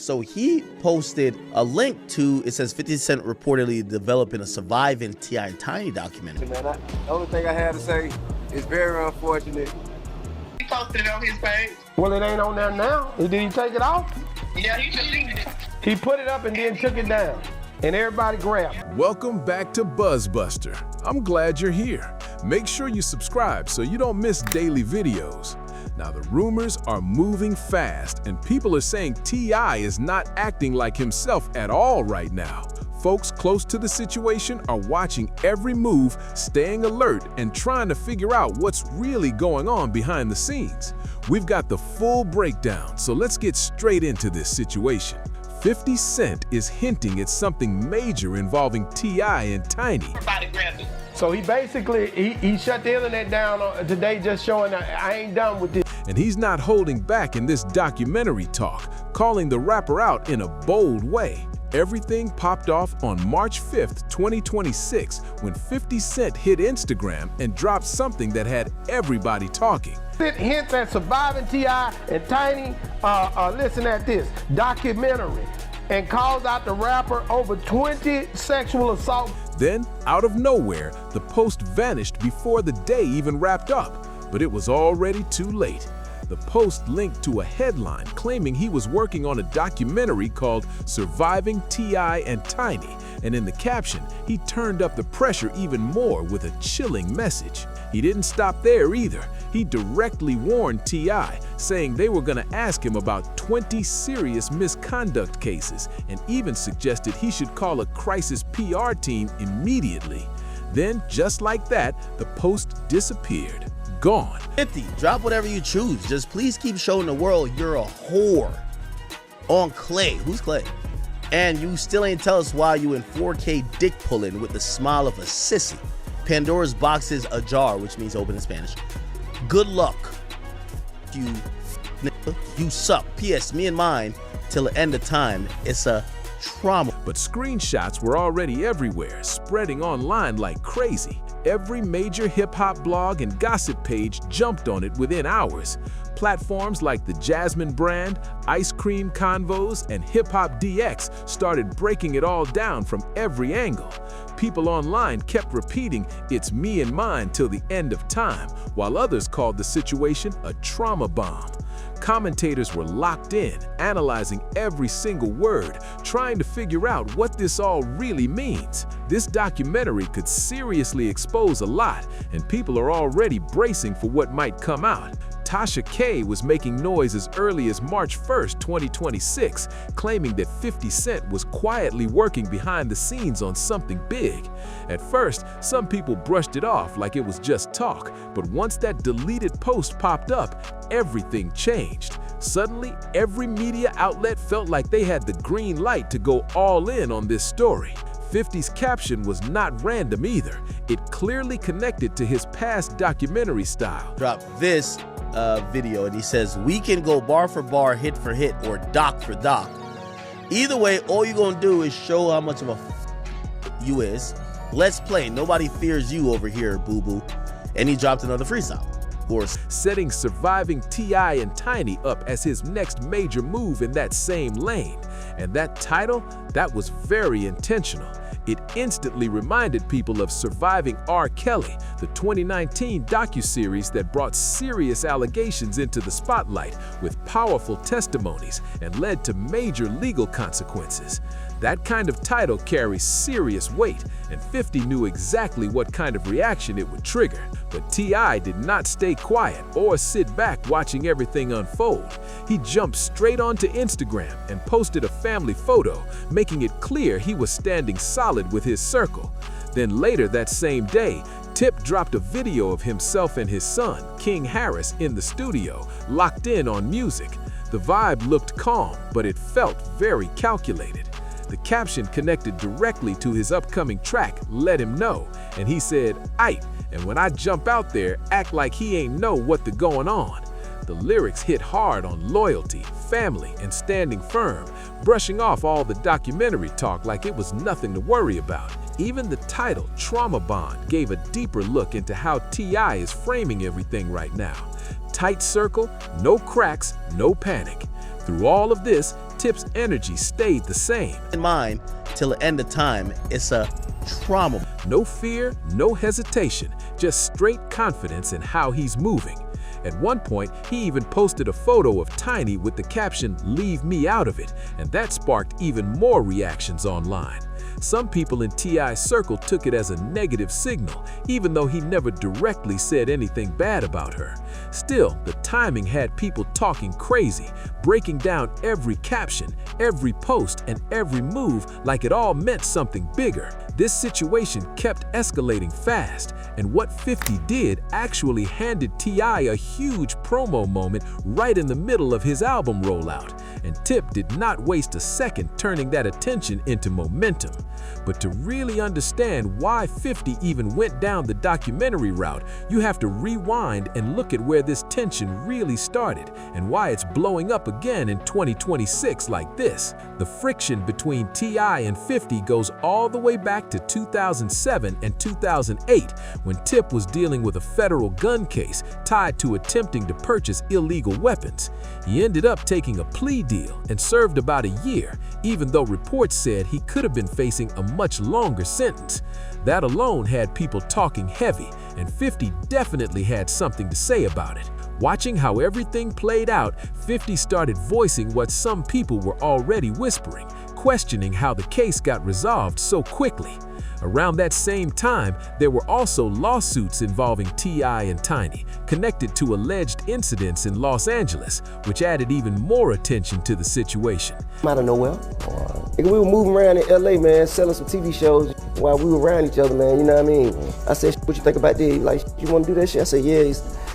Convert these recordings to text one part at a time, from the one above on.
So he posted a link to, it says 50 Cent reportedly developing a surviving T.I. and Tiny documentary. Man, the only thing I had to say is very unfortunate. He posted it on his page. Well, it ain't on there now. Did he take it off? Yeah, he deleted it. He put it up and then took it down. And everybody grabbed it. Welcome back to BuzzBuster. I'm glad you're here. Make sure you subscribe so you don't miss daily videos. Now, the rumors are moving fast, and people are saying T.I. is not acting like himself at all right now. Folks close to the situation are watching every move, staying alert, and trying to figure out what's really going on behind the scenes. We've got the full breakdown, so let's get straight into this situation. 50 Cent is hinting at something major involving T.I. and Tiny. Everybody grabbed it. So he basically, he shut the internet down today, just showing that I ain't done with this. And he's not holding back in this documentary talk, calling the rapper out in a bold way. Everything popped off on March 5th, 2026, when 50 Cent hit Instagram and dropped something that had everybody talking. It hints at surviving T.I. and Tiny, listen at this, documentary, and calls out the rapper over 20 sexual assaults. Then, out of nowhere, the post vanished before the day even wrapped up, but it was already too late. The post linked to a headline claiming he was working on a documentary called Surviving T.I. and Tiny, and in the caption, he turned up the pressure even more with a chilling message. He didn't stop there either. He directly warned T.I., saying they were gonna ask him about 20 serious misconduct cases, and even suggested he should call a crisis PR team immediately. Then, just like that, the post disappeared. Gone. 50, drop whatever you choose. Just please keep showing the world you're a whore. On Clay. Who's Clay? And you still ain't tell us why you in 4K dick pulling with the smile of a sissy. Pandora's box is ajar, which means open in Spanish. Good luck. You suck. P.S. Me and mine till the end of time. It's a trauma. But screenshots were already everywhere, spreading online like crazy. Every major hip-hop blog and gossip page jumped on it within hours. Platforms like the Jasmine brand, Ice Cream Convos, and Hip Hop DX started breaking it all down from every angle. People online kept repeating, "It's me and mine till the end of time," while others called the situation a trauma bomb. Commentators were locked in, analyzing every single word, trying to figure out what this all really means. This documentary could seriously expose a lot, and people are already bracing for what might come out. Tasha K was making noise as early as March 1st, 2026, claiming that 50 Cent was quietly working behind the scenes on something big. At first, some people brushed it off like it was just talk, but once that deleted post popped up, everything changed. Suddenly, every media outlet felt like they had the green light to go all in on this story. 50's caption was not random either. It clearly connected to his past documentary style. Drop this video and he says, "We can go bar for bar, hit for hit, or doc for doc. Either way, all you're gonna do is show how much of a you is. Let's play. Nobody fears you over here, boo-boo." And he dropped another freestyle. Of course, setting Surviving T.I. and Tiny up as his next major move in that same lane. And that title, that was very intentional. It instantly reminded people of Surviving R. Kelly, the 2019 docuseries that brought serious allegations into the spotlight with powerful testimonies and led to major legal consequences. That kind of title carries serious weight, and 50 knew exactly what kind of reaction it would trigger. But T.I. did not stay quiet or sit back watching everything unfold. He jumped straight onto Instagram and posted a family photo, making it clear he was standing solid with his circle. Then later that same day, Tip dropped a video of himself and his son, King Harris, in the studio, locked in on music. The vibe looked calm, but it felt very calculated. The caption connected directly to his upcoming track, Let Him Know, and he said, "Aight, and when I jump out there, act like he ain't know what the going on." The lyrics hit hard on loyalty, family, and standing firm, brushing off all the documentary talk like it was nothing to worry about. Even the title, Trauma Bond, gave a deeper look into how T.I. is framing everything right now. Tight circle, no cracks, no panic. Through all of this, Tip's energy stayed the same. In mind, till the end of time, it's a trauma. No fear, no hesitation, just straight confidence in how he's moving. At one point, he even posted a photo of Tiny with the caption, "Leave me out of it," and that sparked even more reactions online. Some people in T.I.'s circle took it as a negative signal, even though he never directly said anything bad about her. Still, the timing had people talking crazy, breaking down every caption, every post, and every move like it all meant something bigger. This situation kept escalating fast, and what 50 did actually handed T.I. a huge promo moment right in the middle of his album rollout, and Tip did not waste a second turning that attention into momentum. But to really understand why 50 even went down the documentary route, you have to rewind and look at where this tension really started and why it's blowing up again in 2026 like this. The friction between T.I. and 50 goes all the way back to 2007 and 2008 when Tip was dealing with a federal gun case tied to attempting to purchase illegal weapons. He ended up taking a plea deal and served about a year, even though reports said he could have been facing a much longer sentence. That alone had people talking heavy, and 50 definitely had something to say about it. Watching how everything played out, 50 started voicing what some people were already whispering, questioning how the case got resolved so quickly. Around that same time, there were also lawsuits involving T.I. and Tiny, connected to alleged incidents in Los Angeles, which added even more attention to the situation. Out of nowhere. We were moving around in LA, man, selling some TV shows while we were around each other, man, you know what I mean? I said, "What you think about this? Like, you want to do that shit?" I said, "Yeah."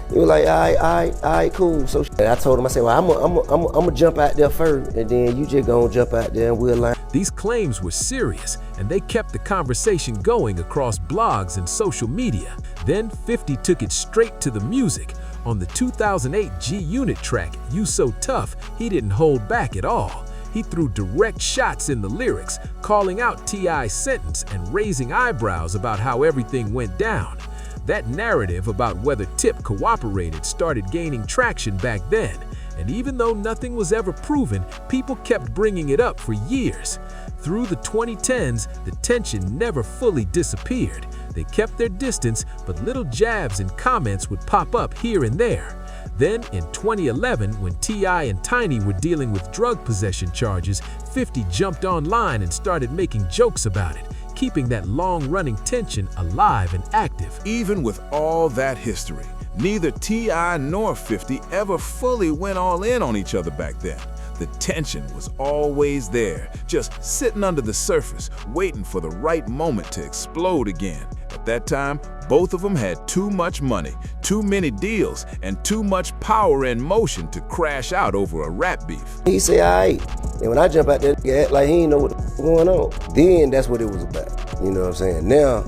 He was like, all right, cool. So I told him, I said, "Well, I'm gonna jump out there first, and then you just gonna jump out there and we'll line." These claims were serious, and they kept the conversation going across blogs and social media. Then 50 took it straight to the music. On the 2008 G-Unit track, "You So Tough," he didn't hold back at all. He threw direct shots in the lyrics, calling out T.I.'s sentence and raising eyebrows about how everything went down. That narrative about whether Tip cooperated started gaining traction back then, and even though nothing was ever proven, people kept bringing it up for years. Through the 2010s, the tension never fully disappeared. They kept their distance, but little jabs and comments would pop up here and there. Then, in 2011, when T.I. and Tiny were dealing with drug possession charges, 50 jumped online and started making jokes about it, keeping that long-running tension alive and active. Even with all that history, neither T.I. nor 50 ever fully went all in on each other back then. The tension was always there, just sitting under the surface, waiting for the right moment to explode again. At that time, both of them had too much money, too many deals, and too much power in motion to crash out over a rap beef. He said, "All right." And when I jump out there, he act like he ain't know what's going on. Then that's what it was about. You know what I'm saying? Now,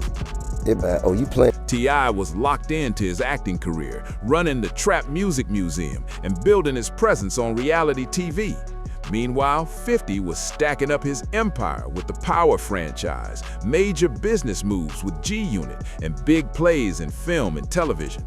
it's about, oh, you playing. T.I. was locked into his acting career, running the Trap Music Museum, and building his presence on reality TV. Meanwhile, 50 was stacking up his empire with the Power franchise, major business moves with G-Unit, and big plays in film and television.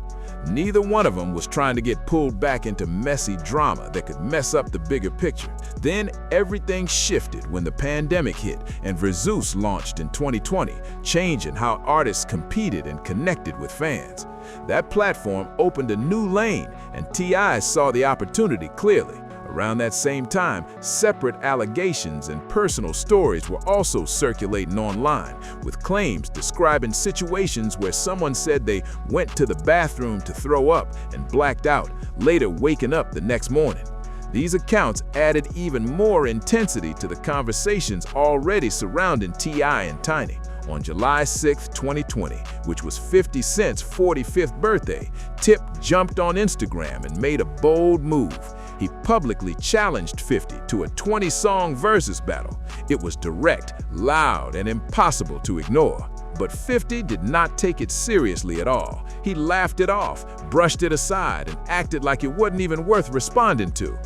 Neither one of them was trying to get pulled back into messy drama that could mess up the bigger picture. Then everything shifted when the pandemic hit and Verzus launched in 2020, changing how artists competed and connected with fans. That platform opened a new lane, and T.I. saw the opportunity clearly. Around that same time, separate allegations and personal stories were also circulating online, with claims describing situations where someone said they went to the bathroom to throw up and blacked out, later waking up the next morning. These accounts added even more intensity to the conversations already surrounding T.I. and Tiny. On July 6, 2020, which was 50 Cent's 45th birthday, Tip jumped on Instagram and made a bold move. He publicly challenged 50 to a 20-song Verzus battle. It was direct, loud, and impossible to ignore. But 50 did not take it seriously at all. He laughed it off, brushed it aside, and acted like it wasn't even worth responding to.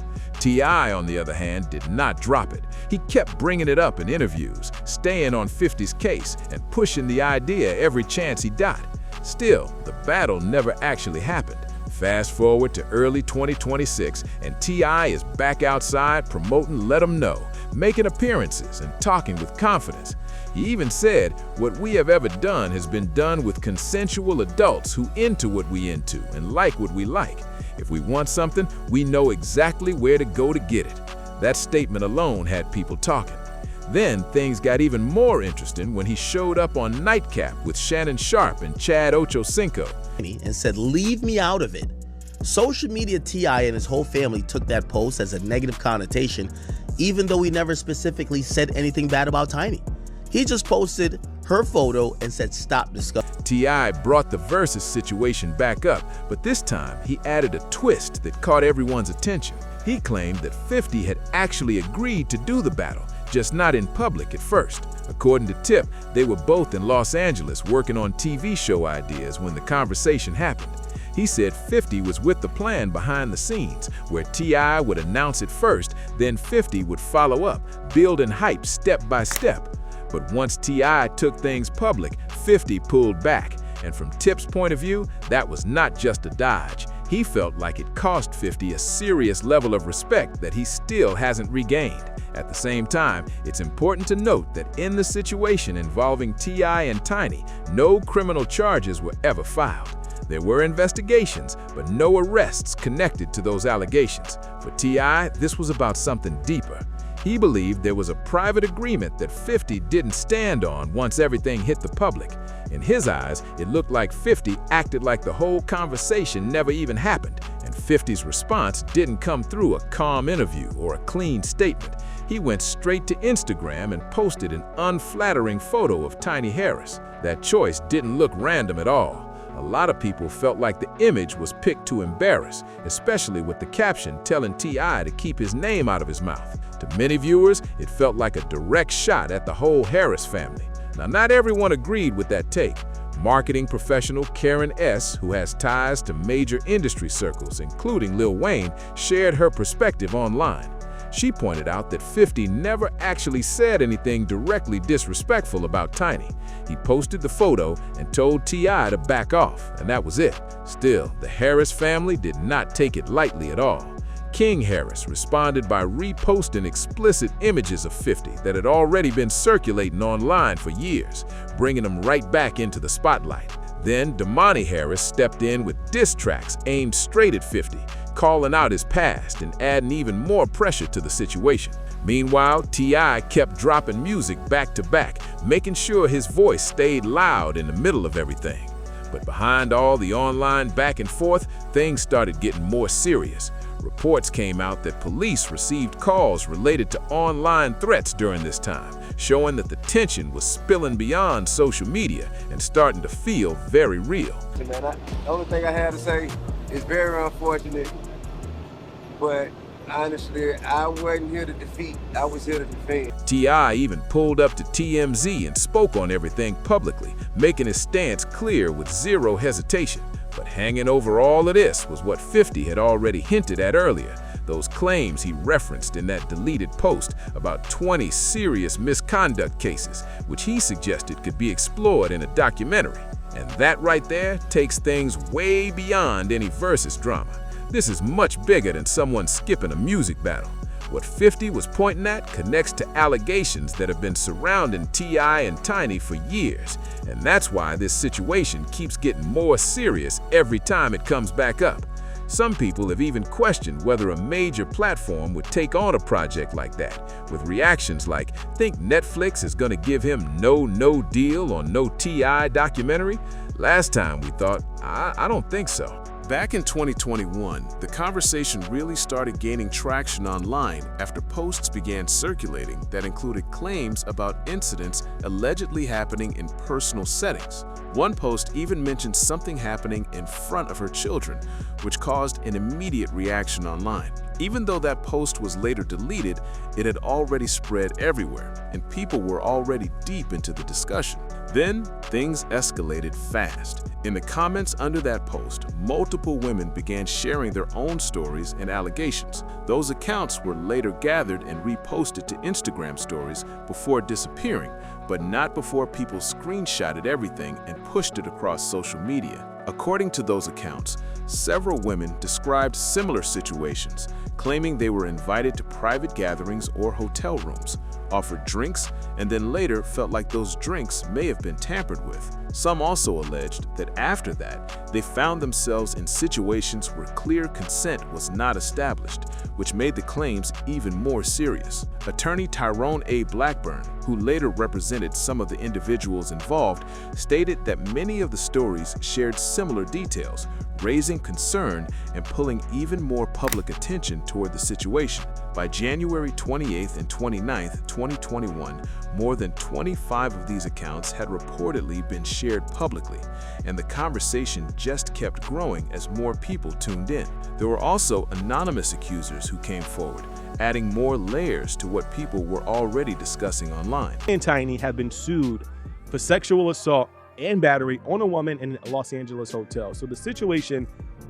T.I., on the other hand, did not drop it. He kept bringing it up in interviews, staying on 50's case, and pushing the idea every chance he got. Still, the battle never actually happened. Fast forward to early 2026, and T.I. is back outside promoting Let 'Em Know, making appearances and talking with confidence. He even said, "What we have ever done has been done with consensual adults who into what we into and like what we like. If we want something, we know exactly where to go to get it." That statement alone had people talking. Then things got even more interesting when he showed up on Nightcap with Shannon Sharp and Chad Ochocinco. And said, "Leave me out of it." Social media T.I. and his whole family took that post as a negative connotation, even though he never specifically said anything bad about Tiny. He just posted her photo and said, "Stop discussing." T.I. brought the Verzus situation back up, but this time he added a twist that caught everyone's attention. He claimed that 50 had actually agreed to do the battle, just not in public at first. According to Tip, they were both in Los Angeles working on TV show ideas when the conversation happened. He said 50 was with the plan behind the scenes, where T.I. would announce it first, then 50 would follow up, building hype step by step. But once T.I. took things public, 50 pulled back. And from Tip's point of view, that was not just a dodge. He felt like it cost 50 a serious level of respect that he still hasn't regained. At the same time, it's important to note that in the situation involving T.I. and Tiny, no criminal charges were ever filed. There were investigations, but no arrests connected to those allegations. For T.I., this was about something deeper. He believed there was a private agreement that 50 didn't stand on once everything hit the public. In his eyes, it looked like 50 acted like the whole conversation never even happened, and 50's response didn't come through a calm interview or a clean statement. He went straight to Instagram and posted an unflattering photo of Tiny Harris. That choice didn't look random at all. A lot of people felt like the image was picked to embarrass, especially with the caption telling T.I. to keep his name out of his mouth. To many viewers, it felt like a direct shot at the whole Harris family. Now, not everyone agreed with that take. Marketing professional Karen S., who has ties to major industry circles, including Lil Wayne, shared her perspective online. She pointed out that 50 never actually said anything directly disrespectful about Tiny. He posted the photo and told T.I. to back off, and that was it. Still, the Harris family did not take it lightly at all. King Harris responded by reposting explicit images of 50 that had already been circulating online for years, bringing them right back into the spotlight. Then Damani Harris stepped in with diss tracks aimed straight at 50, calling out his past and adding even more pressure to the situation. Meanwhile, T.I. kept dropping music back to back, making sure his voice stayed loud in the middle of everything. But behind all the online back and forth, things started getting more serious. Reports came out that police received calls related to online threats during this time, showing that the tension was spilling beyond social media and starting to feel very real. Man, the only thing I had to say is very unfortunate, but honestly, I wasn't here to defeat, I was here to defend. T.I. even pulled up to TMZ and spoke on everything publicly, making his stance clear with zero hesitation. But hanging over all of this was what 50 had already hinted at earlier, those claims he referenced in that deleted post about 20 serious misconduct cases, which he suggested could be explored in a documentary. And that right there takes things way beyond any Verzus drama. This is much bigger than someone skipping a music battle. What 50 was pointing at connects to allegations that have been surrounding T.I. and Tiny for years, and that's why this situation keeps getting more serious every time it comes back up. Some people have even questioned whether a major platform would take on a project like that, with reactions like, "Think Netflix is gonna give him no deal on no T.I. documentary?" Last time we thought, I don't think so. Back in 2021, the conversation really started gaining traction online after posts began circulating that included claims about incidents allegedly happening in personal settings. One post even mentioned something happening in front of her children, which caused an immediate reaction online. Even though that post was later deleted, it had already spread everywhere, and people were already deep into the discussion. Then, things escalated fast. In the comments under that post, multiple women began sharing their own stories and allegations. Those accounts were later gathered and reposted to Instagram stories before disappearing, but not before people screenshotted everything and pushed it across social media. According to those accounts, Several women described similar situations, claiming they were invited to private gatherings or hotel rooms, offered drinks, and then later felt like those drinks may have been tampered with. Some also alleged that after that, they found themselves in situations where clear consent was not established, which made the claims even more serious. Attorney Tyrone A. Blackburn, who later represented some of the individuals involved, stated that many of the stories shared similar details, raising concern and pulling even more public attention toward the situation. By January 28th and 29th, 2021, more than 25 of these accounts had reportedly been shared publicly, and the conversation just kept growing as more people tuned in. There were also anonymous accusers who came forward, adding more layers to what people were already discussing online. And Tiny have been sued for sexual assault and battery on a woman in a Los Angeles hotel. So the situation,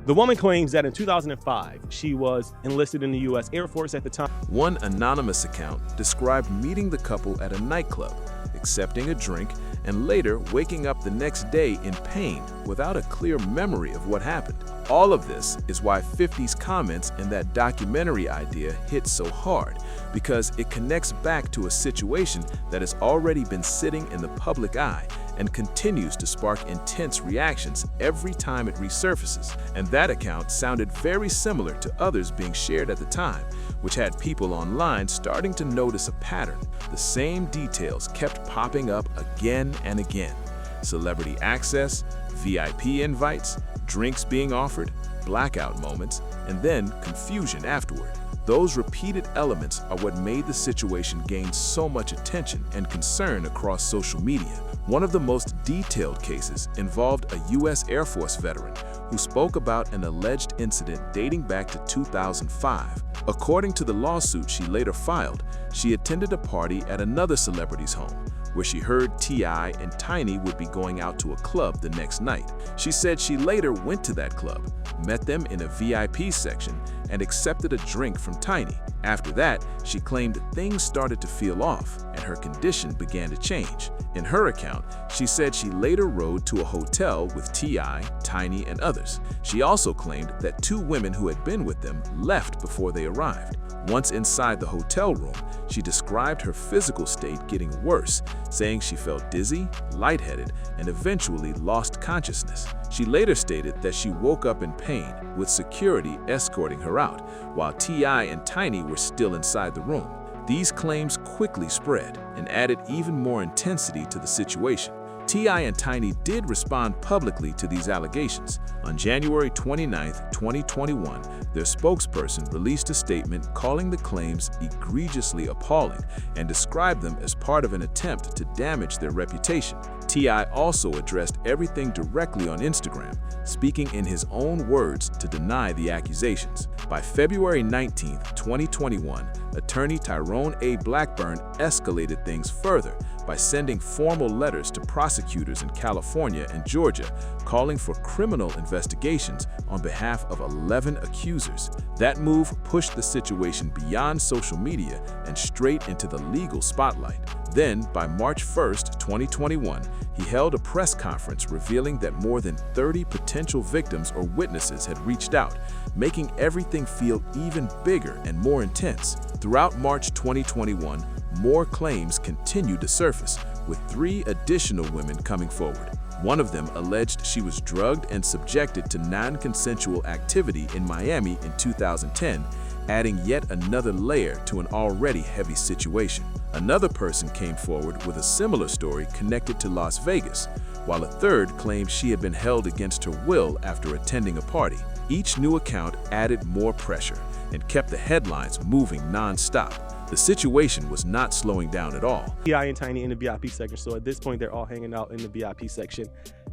the woman claims that in 2005, she was enlisted in the U.S. Air Force at the time. One anonymous account described meeting the couple at a nightclub, accepting a drink, and later waking up the next day in pain without a clear memory of what happened. All of this is why 50's comments in that documentary idea hit so hard, because it connects back to a situation that has already been sitting in the public eye and continues to spark intense reactions every time it resurfaces. And that account sounded very similar to others being shared at the time, which had people online starting to notice a pattern. The same details kept popping up again and again. Celebrity access, VIP invites, drinks being offered, blackout moments, and then confusion afterward. Those repeated elements are what made the situation gain so much attention and concern across social media. One of the most detailed cases involved a U.S. Air Force veteran who spoke about an alleged incident dating back to 2005. According to the lawsuit she later filed, she attended a party at another celebrity's home, where she heard T.I. and Tiny would be going out to a club the next night. She said she later went to that club, met them in a VIP section, and accepted a drink from Tiny. After that, she claimed things started to feel off and her condition began to change. In her account, she said she later rode to a hotel with T.I., Tiny, and others. She also claimed that two women who had been with them left before they arrived. Once inside the hotel room, she described her physical state getting worse, saying she felt dizzy, lightheaded, and eventually lost consciousness. She later stated that she woke up in pain, with security escorting her out, while T.I. and Tiny were still inside the room. These claims quickly spread and added even more intensity to the situation. T.I. and Tiny did respond publicly to these allegations. On January 29, 2021, their spokesperson released a statement calling the claims egregiously appalling and described them as part of an attempt to damage their reputation. T.I. also addressed everything directly on Instagram, speaking in his own words to deny the accusations. By February 19, 2021, attorney Tyrone A. Blackburn escalated things further by sending formal letters to prosecutors in California and Georgia, calling for criminal investigations on behalf of 11 accusers. That move pushed the situation beyond social media and straight into the legal spotlight. Then, by March 1, 2021, he held a press conference revealing that more than 30 potential victims or witnesses had reached out, making everything feel even bigger and more intense. Throughout March 2021, more claims continued to surface, with 3 additional women coming forward. One of them alleged she was drugged and subjected to non-consensual activity in Miami in 2010, adding yet another layer to an already heavy situation. Another person came forward with a similar story connected to Las Vegas, while a third claimed she had been held against her will after attending a party. Each new account added more pressure and kept the headlines moving non-stop. The situation was not slowing down at all. T.I. and Tiny in the VIP section, so at this point they're all hanging out in the VIP section.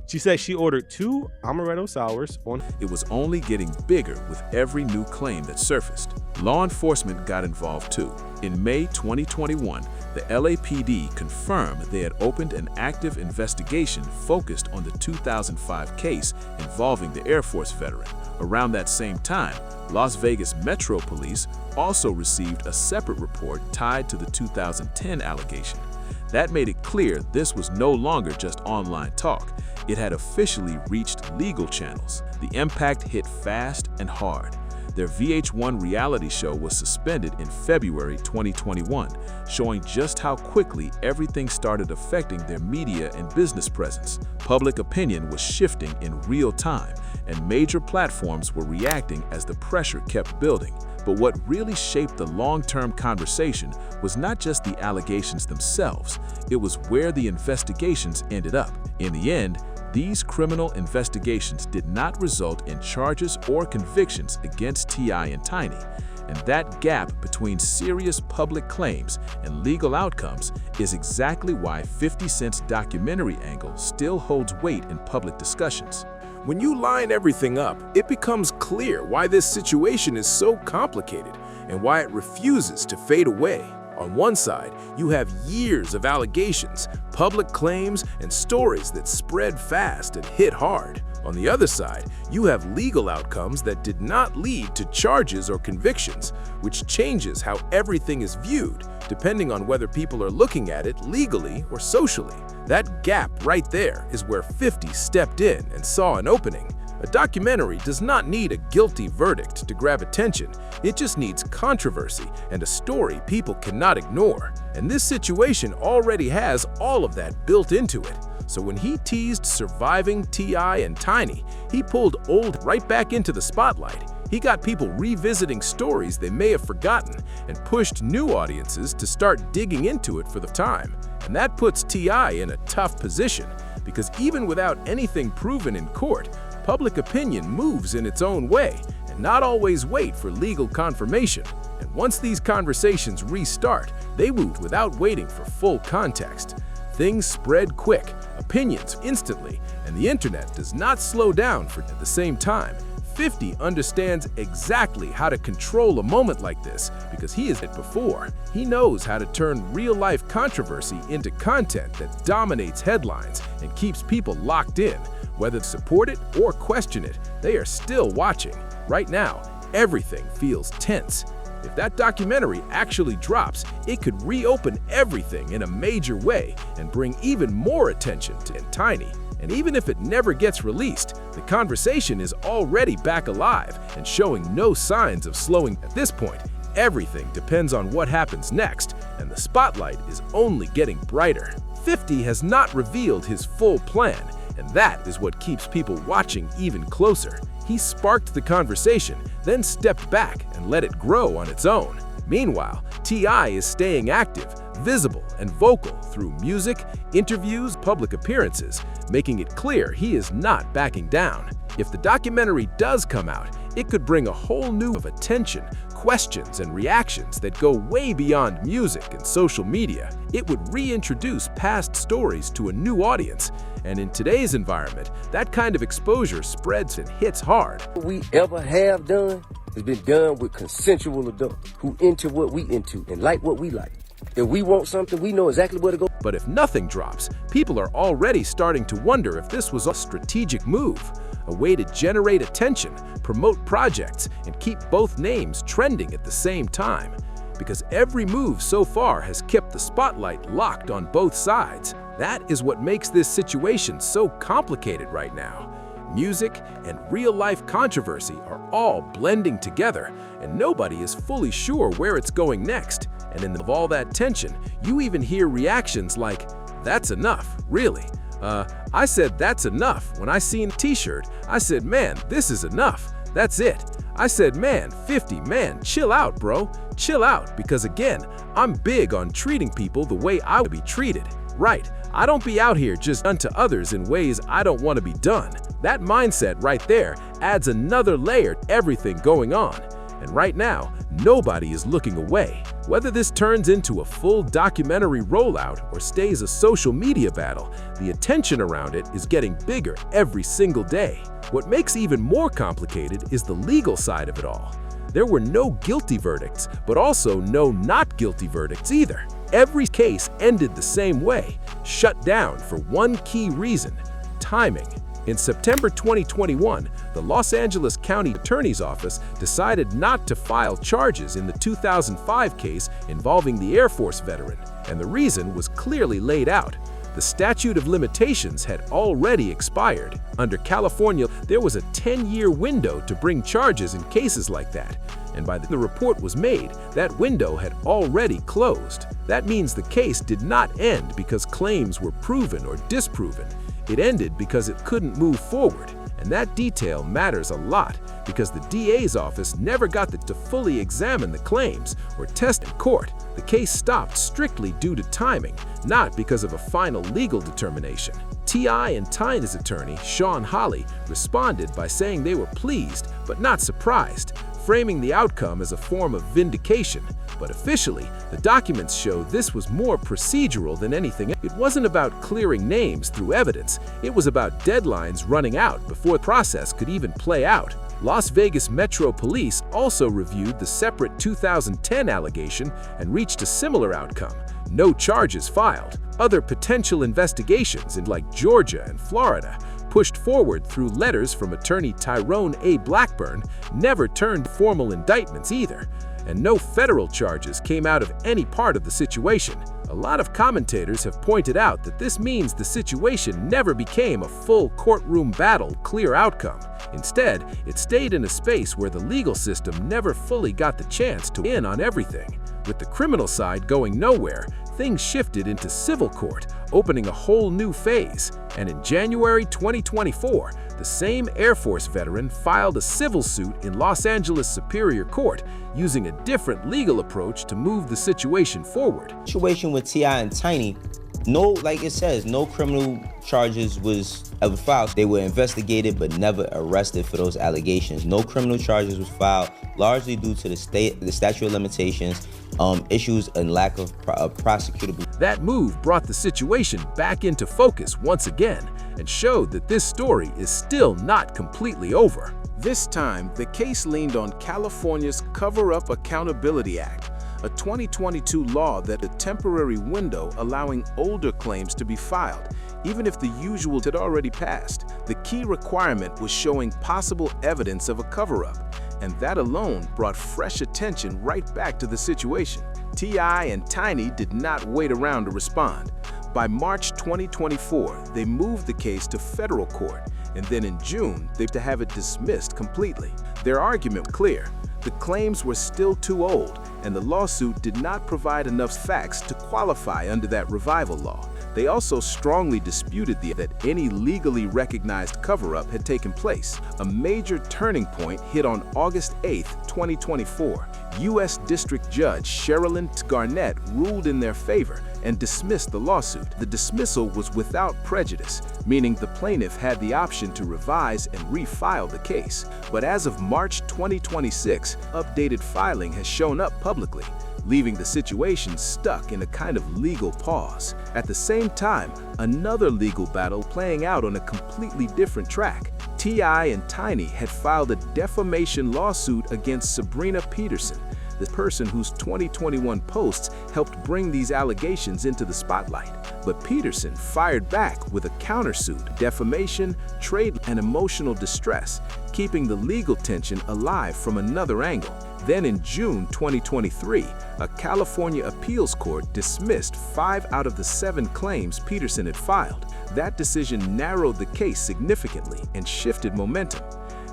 She says she ordered 2 amaretto sours on. It was only getting bigger with every new claim that surfaced. Law enforcement got involved too. In May 2021, the LAPD confirmed they had opened an active investigation focused on the 2005 case involving the Air Force veteran. Around that same time, Las Vegas Metro Police also received a separate report tied to the 2010 allegation. That made it clear this was no longer just online talk. It had officially reached legal channels. The impact hit fast and hard. Their VH1 reality show was suspended in February 2021, showing just how quickly everything started affecting their media and business presence. Public opinion was shifting in real time, and major platforms were reacting as the pressure kept building. But what really shaped the long-term conversation was not just the allegations themselves, it was where the investigations ended up. In the end, these criminal investigations did not result in charges or convictions against T.I. and Tiny, and that gap between serious public claims and legal outcomes is exactly why 50 Cent's documentary angle still holds weight in public discussions. When you line everything up, it becomes clear why this situation is so complicated and why it refuses to fade away. On one side, you have years of allegations, public claims, and stories that spread fast and hit hard. On the other side, you have legal outcomes that did not lead to charges or convictions, which changes how everything is viewed, depending on whether people are looking at it legally or socially. That gap right there is where 50 stepped in and saw an opening. A documentary does not need a guilty verdict to grab attention. It just needs controversy and a story people cannot ignore. And this situation already has all of that built into it. So when he teased surviving T.I. and Tiny, he pulled old right back into the spotlight. He got people revisiting stories they may have forgotten and pushed new audiences to start digging into it for the time. And that puts T.I. in a tough position, because even without anything proven in court, public opinion moves in its own way and not always wait for legal confirmation. And once these conversations restart, they move without waiting for full context. Things spread quick, opinions instantly, and the internet does not slow down at the same time. 50 understands exactly how to control a moment like this because he has it before. He knows how to turn real-life controversy into content that dominates headlines and keeps people locked in. Whether to support it or question it, they are still watching. Right now, everything feels tense. If that documentary actually drops, it could reopen everything in a major way and bring even more attention to Tiny. And even if it never gets released, the conversation is already back alive and showing no signs of slowing. At this point, everything depends on what happens next, and the spotlight is only getting brighter. 50 has not revealed his full plan, and that is what keeps people watching even closer. He sparked the conversation, then stepped back and let it grow on its own. Meanwhile, T.I. is staying active, visible, and vocal through music, interviews, public appearances, making it clear he is not backing down. If the documentary does come out, it could bring a whole new of attention, questions, and reactions that go way beyond music and social media. It would reintroduce past stories to a new audience, and in today's environment, that kind of exposure spreads and hits hard. What we ever have done has been done with consensual adults who into what we into and like what we like. If we want something, we know exactly where to go. But if nothing drops, people are already starting to wonder if this was a strategic move, a way to generate attention, promote projects, and keep both names trending at the same time. Because every move so far has kept the spotlight locked on both sides. That is what makes this situation so complicated right now. Music and real-life controversy are all blending together, and nobody is fully sure where it's going next. And in all that tension, you even hear reactions like, "That's enough, really. I said that's enough when I seen a t-shirt. I said, man, this is enough. That's it. I said, man, 50, man, chill out, bro. Chill out, because again, I'm big on treating people the way I would be treated. Right, I don't be out here just done to others in ways I don't want to be done." That mindset right there adds another layer to everything going on. And right now, nobody is looking away. Whether this turns into a full documentary rollout or stays a social media battle, the attention around it is getting bigger every single day. What makes even more complicated is the legal side of it all. There were no guilty verdicts, but also no not guilty verdicts either. Every case ended the same way, shut down for one key reason: timing. In September 2021, the Los Angeles County Attorney's Office decided not to file charges in the 2005 case involving the Air Force veteran, and the reason was clearly laid out. The statute of limitations had already expired. Under California, there was a 10-year window to bring charges in cases like that, and by the report was made, that window had already closed. That means the case did not end because claims were proven or disproven. It ended because it couldn't move forward, and that detail matters a lot because the DA's office never got to fully examine the claims or test in court. The case stopped strictly due to timing, not because of a final legal determination. T.I. and Tiny's attorney, Sean Holley, responded by saying they were pleased but not surprised, framing the outcome as a form of vindication. But officially, the documents show this was more procedural than anything. It wasn't about clearing names through evidence. It was about deadlines running out before the process could even play out. Las Vegas Metro Police also reviewed the separate 2010 allegation and reached a similar outcome. No charges filed. Other potential investigations in like Georgia and Florida, pushed forward through letters from attorney Tyrone A. Blackburn, never turned formal indictments either. And no federal charges came out of any part of the situation. A lot of commentators have pointed out that this means the situation never became a full courtroom battle clear outcome. Instead, it stayed in a space where the legal system never fully got the chance to in on everything. With the criminal side going nowhere, things shifted into civil court, opening a whole new phase. And in January 2024, the same Air Force veteran filed a civil suit in Los Angeles Superior Court, using a different legal approach to move the situation forward. Situation with T.I. and Tiny, like it says, no criminal charges was ever filed. They were investigated but never arrested for those allegations. No criminal charges was filed, largely due to the statute of limitations, issues and lack of prosecutability. That move brought the situation back into focus once again and showed that this story is still not completely over. This time, the case leaned on California's Cover-Up Accountability Act, a 2022 law that a temporary window allowing older claims to be filed, even if the usual had already passed. The key requirement was showing possible evidence of a cover-up, and that alone brought fresh attention right back to the situation. T.I. and Tiny did not wait around to respond. By March 2024, they moved the case to federal court, and then in June, they to have it dismissed completely. Their argument was clear. The claims were still too old, and the lawsuit did not provide enough facts to qualify under that revival law. They also strongly disputed that any legally recognized cover-up had taken place. A major turning point hit on August 8, 2024. U.S. District Judge Sherilyn Garnett ruled in their favor and dismissed the lawsuit. The dismissal was without prejudice, meaning the plaintiff had the option to revise and refile the case. But as of March 2026, updated filing has shown up publicly, leaving the situation stuck in a kind of legal pause. At the same time, another legal battle playing out on a completely different track. T.I. and Tiny had filed a defamation lawsuit against Sabrina Peterson, the person whose 2021 posts helped bring these allegations into the spotlight. But Peterson fired back with a countersuit, defamation, trade, and emotional distress, keeping the legal tension alive from another angle. Then in June 2023, a California appeals court dismissed 5 out of the 7 claims Peterson had filed. That decision narrowed the case significantly and shifted momentum.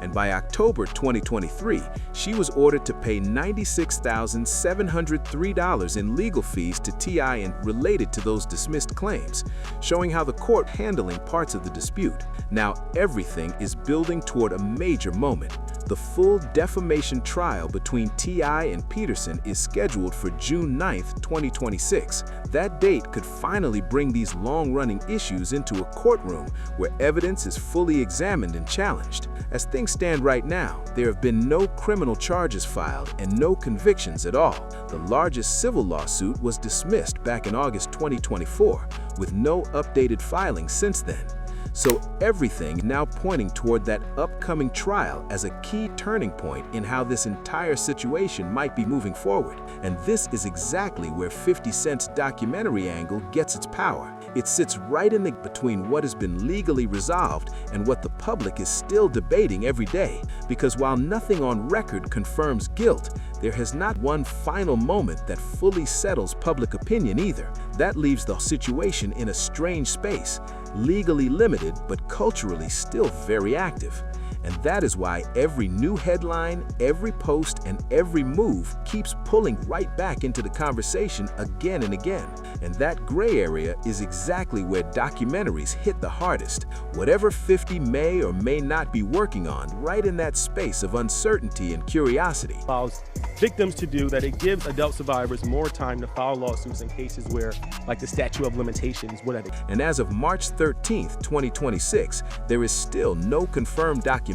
And by October 2023, she was ordered to pay $96,703 in legal fees to T.I. and related to those dismissed claims, showing how the court handling parts of the dispute. Now everything is building toward a major moment. The full defamation trial between T.I. and Peterson is scheduled for June 9, 2026. That date could finally bring these long-running issues into a courtroom where evidence is fully examined and challenged. As things stand right now, there have been no criminal charges filed and no convictions at all. The largest civil lawsuit was dismissed back in August 2024, with no updated filings since then. So everything now pointing toward that upcoming trial as a key turning point in how this entire situation might be moving forward. And this is exactly where 50 Cent's documentary angle gets its power. It sits right in between what has been legally resolved and what the public is still debating every day. Because while nothing on record confirms guilt, there has not one final moment that fully settles public opinion either. That leaves the situation in a strange space, legally limited but culturally still very active. And that is why every new headline, every post, and every move keeps pulling right back into the conversation again and again. And that gray area is exactly where documentaries hit the hardest. Whatever 50 may or may not be working on, right in that space of uncertainty and curiosity. Allows victims to do that. It gives adult survivors more time to file lawsuits in cases where, like the statute of limitations, whatever. And as of March 13th, 2026, there is still no confirmed documentary,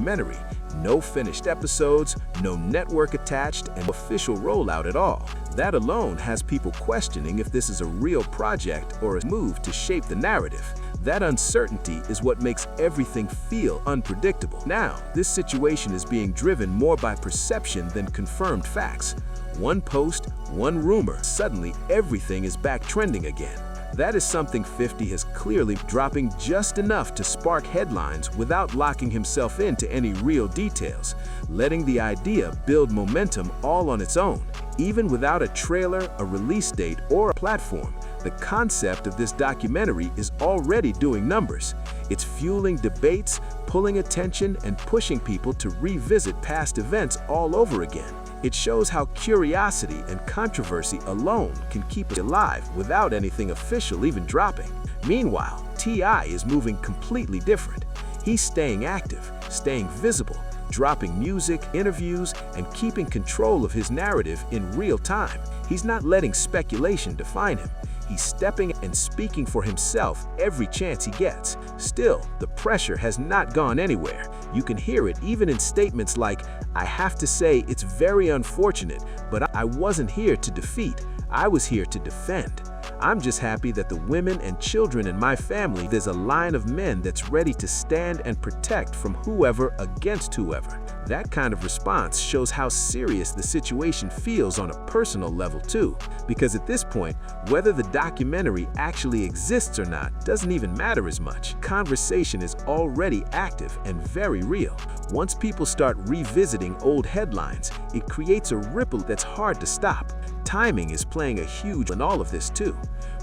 no finished episodes, no network attached, and official rollout at all. That alone has people questioning if this is a real project or a move to shape the narrative. That uncertainty is what makes everything feel unpredictable. Now, this situation is being driven more by perception than confirmed facts. One post, one rumor, suddenly everything is back trending again. That is something 50 has clearly dropping just enough to spark headlines without locking himself into any real details, letting the idea build momentum all on its own. Even without a trailer, a release date, or a platform, the concept of this documentary is already doing numbers. It's fueling debates, pulling attention, and pushing people to revisit past events all over again. It shows how curiosity and controversy alone can keep it alive without anything official even dropping. Meanwhile, T.I. is moving completely different. He's staying active, staying visible, dropping music, interviews, and keeping control of his narrative in real time. He's not letting speculation define him. He's stepping and speaking for himself every chance he gets. Still, the pressure has not gone anywhere. You can hear it even in statements like, "I have to say it's very unfortunate, but I wasn't here to defeat. I was here to defend. I'm just happy that the women and children in my family, there's a line of men that's ready to stand and protect from whoever against whoever." That kind of response shows how serious the situation feels on a personal level too, because at this point, whether the documentary actually exists or not doesn't even matter as much. Conversation is already active and very real. Once people start revisiting old headlines, it creates a ripple that's hard to stop. Timing is playing a huge role in all of this too.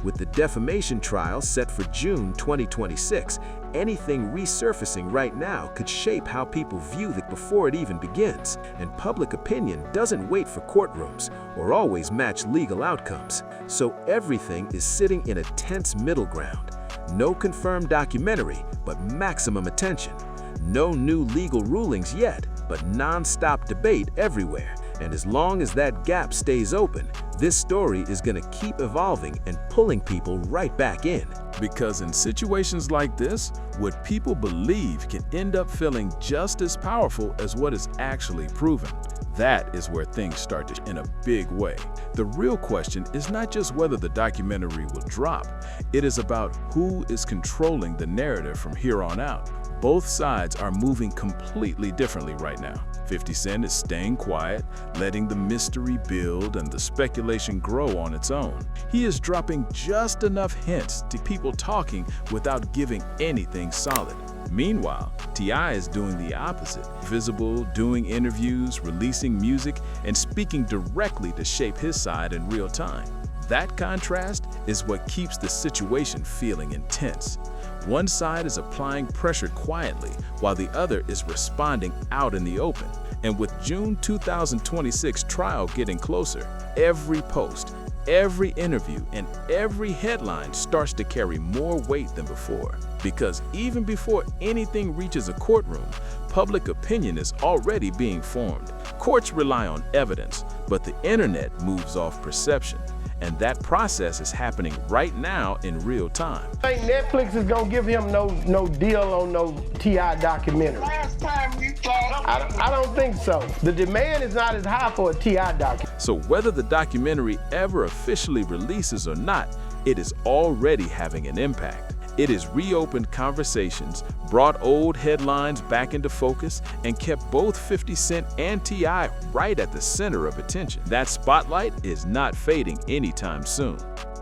With the defamation trial set for June 2026, anything resurfacing right now could shape how people view it before it even begins. And public opinion doesn't wait for courtrooms or always match legal outcomes. So everything is sitting in a tense middle ground. No confirmed documentary, but maximum attention. No new legal rulings yet, but non-stop debate everywhere. And as long as that gap stays open, this story is going to keep evolving and pulling people right back in. Because in situations like this, what people believe can end up feeling just as powerful as what is actually proven. That is where things start to in a big way. The real question is not just whether the documentary will drop. It is about who is controlling the narrative from here on out. Both sides are moving completely differently right now. 50 Cent is staying quiet, letting the mystery build and the speculation grow on its own. He is dropping just enough hints to people talking without giving anything solid. Meanwhile, T.I. is doing the opposite, visible, doing interviews, releasing music, and speaking directly to shape his side in real time. That contrast is what keeps the situation feeling intense. One side is applying pressure quietly, while the other is responding out in the open. And with June 2026 trial getting closer, every post, every interview, and every headline starts to carry more weight than before. Because even before anything reaches a courtroom, public opinion is already being formed. Courts rely on evidence, but the internet moves off perception. And that process is happening right now in real time. I think Netflix is gonna give him no deal on no T.I. documentary. Last time we saw I don't think so. The demand is not as high for a T.I. documentary. So whether the documentary ever officially releases or not, it is already having an impact. It has reopened conversations, brought old headlines back into focus, and kept both 50 Cent and T.I. right at the center of attention. That spotlight is not fading anytime soon.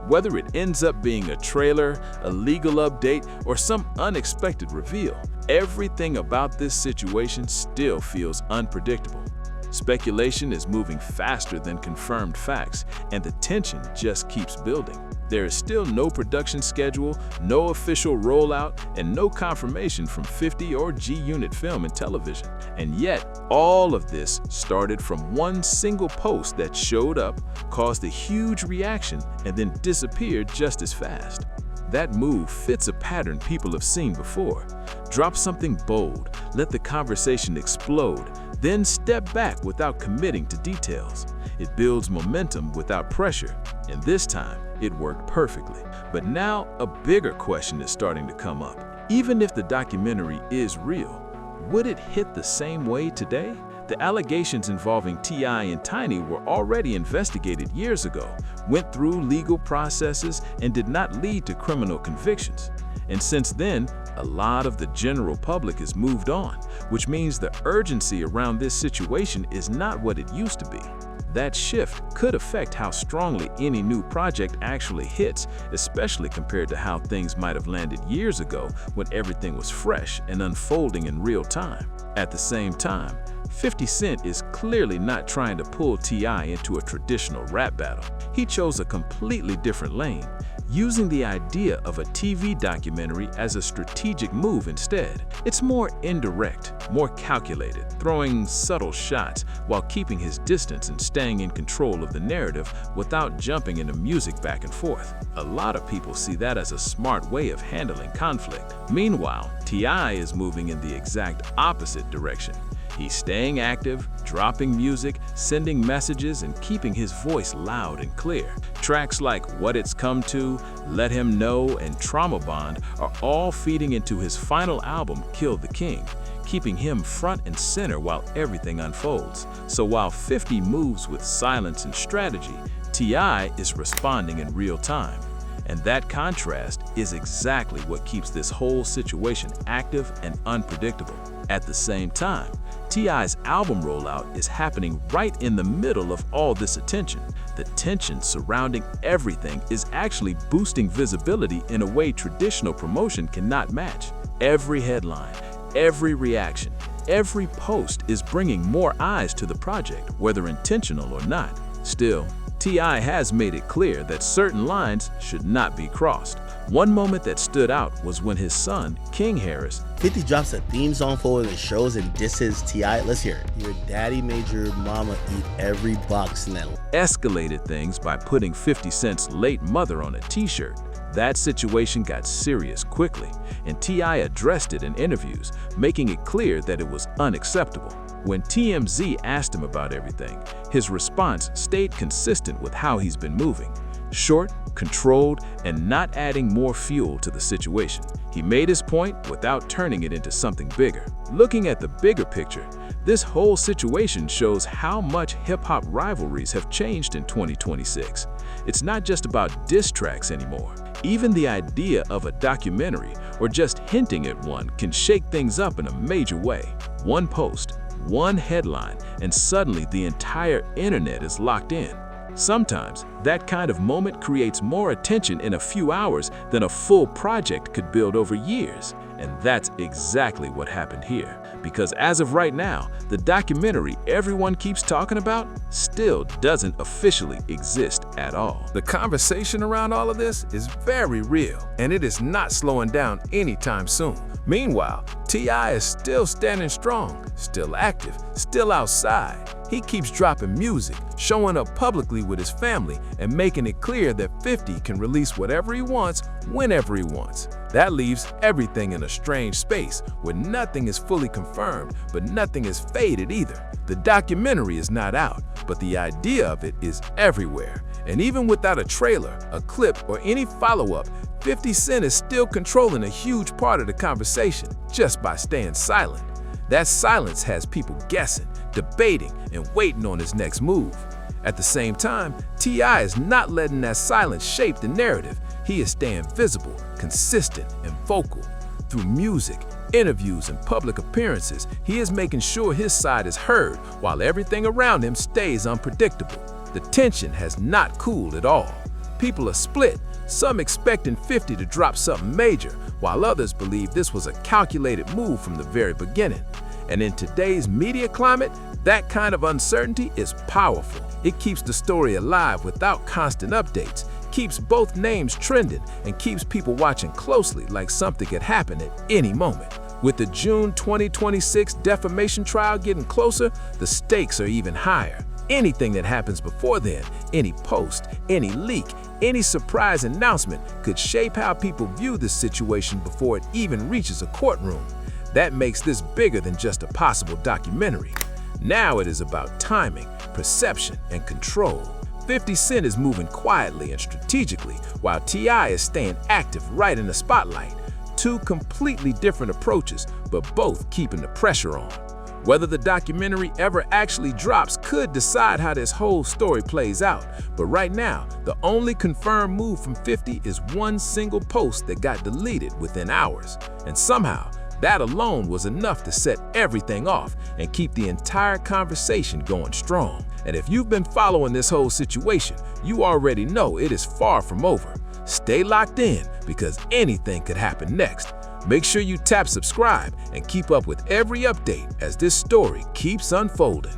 Whether it ends up being a trailer, a legal update, or some unexpected reveal, everything about this situation still feels unpredictable. Speculation is moving faster than confirmed facts, and the tension just keeps building. There is still no production schedule, no official rollout, and no confirmation from 50 or G-Unit Film and Television. And yet, all of this started from one single post that showed up, caused a huge reaction, and then disappeared just as fast. That move fits a pattern people have seen before. Drop something bold, let the conversation explode, then step back without committing to details. It builds momentum without pressure, and this time, it worked perfectly. But now, a bigger question is starting to come up. Even if the documentary is real, would it hit the same way today? The allegations involving T.I. and Tiny were already investigated years ago, went through legal processes, and did not lead to criminal convictions. And since then, a lot of the general public has moved on, which means the urgency around this situation is not what it used to be. That shift could affect how strongly any new project actually hits, especially compared to how things might have landed years ago when everything was fresh and unfolding in real time. At the same time, 50 Cent is clearly not trying to pull T.I. into a traditional rap battle. He chose a completely different lane, using the idea of a TV documentary as a strategic move instead. It's more indirect, more calculated, throwing subtle shots while keeping his distance and staying in control of the narrative without jumping into music back and forth. A lot of people see that as a smart way of handling conflict. Meanwhile, T.I. is moving in the exact opposite direction. He's staying active, dropping music, sending messages, and keeping his voice loud and clear. Tracks like What It's Come To, Let Him Know, and Trauma Bond are all feeding into his final album, Kill the King, keeping him front and center while everything unfolds. So while 50 moves with silence and strategy, T.I. is responding in real time. And that contrast is exactly what keeps this whole situation active and unpredictable. At the same time, T.I.'s album rollout is happening right in the middle of all this attention. The tension surrounding everything is actually boosting visibility in a way traditional promotion cannot match. Every headline, every reaction, every post is bringing more eyes to the project, whether intentional or not. Still, T.I. has made it clear that certain lines should not be crossed. One moment that stood out was when his son, King Harris, 50 drops a theme song for one of the shows and disses T.I. Let's hear it. Your daddy made your mama eat every box in that. escalated things by putting 50 Cent's late mother on a t-shirt. That situation got serious quickly, and T.I. addressed it in interviews, making it clear that it was unacceptable. When TMZ asked him about everything, his response stayed consistent with how he's been moving. Short, controlled, and not adding more fuel to the situation. He made his point without turning it into something bigger. Looking at the bigger picture, this whole situation shows how much hip-hop rivalries have changed in 2026. It's not just about diss tracks anymore. Even the idea of a documentary or just hinting at one can shake things up in a major way. One post, one headline, and suddenly the entire internet is locked in. Sometimes, that kind of moment creates more attention in a few hours than a full project could build over years. And that's exactly what happened here. Because as of right now, the documentary everyone keeps talking about still doesn't officially exist at all. The conversation around all of this is very real, and it is not slowing down anytime soon. Meanwhile, T.I. is still standing strong, still active, still outside. He keeps dropping music, showing up publicly with his family, and making it clear that 50 can release whatever he wants, whenever he wants. That leaves everything in a strange space where nothing is fully confirmed, but nothing is faded either. The documentary is not out, but the idea of it is everywhere. And even without a trailer, a clip, or any follow-up, 50 Cent is still controlling a huge part of the conversation just by staying silent. That silence has people guessing, debating, and waiting on his next move. At the same time, T.I. is not letting that silence shape the narrative. he is staying visible, consistent, and vocal. Through music, interviews, and public appearances, he is making sure his side is heard while everything around him stays unpredictable. The tension has not cooled at all. People are split, some expecting 50 to drop something major, while others believe this was a calculated move from the very beginning. And in today's media climate, that kind of uncertainty is powerful. It keeps the story alive without constant updates, keeps both names trending, and keeps people watching closely like something could happen at any moment. With the June 2026 defamation trial getting closer, the stakes are even higher. Anything that happens before then, any post, any leak, any surprise announcement could shape how people view this situation before it even reaches a courtroom. That makes this bigger than just a possible documentary. Now it is about timing, perception, and control. 50 Cent is moving quietly and strategically, while T.I. is staying active right in the spotlight. Two completely different approaches, but both keeping the pressure on. Whether the documentary ever actually drops could decide how this whole story plays out, but right now, the only confirmed move from 50 is one single post that got deleted within hours. And somehow, that alone was enough to set everything off and keep the entire conversation going strong. And if you've been following this whole situation, you already know it is far from over. Stay locked in because anything could happen next. Make sure you tap subscribe and keep up with every update as this story keeps unfolding.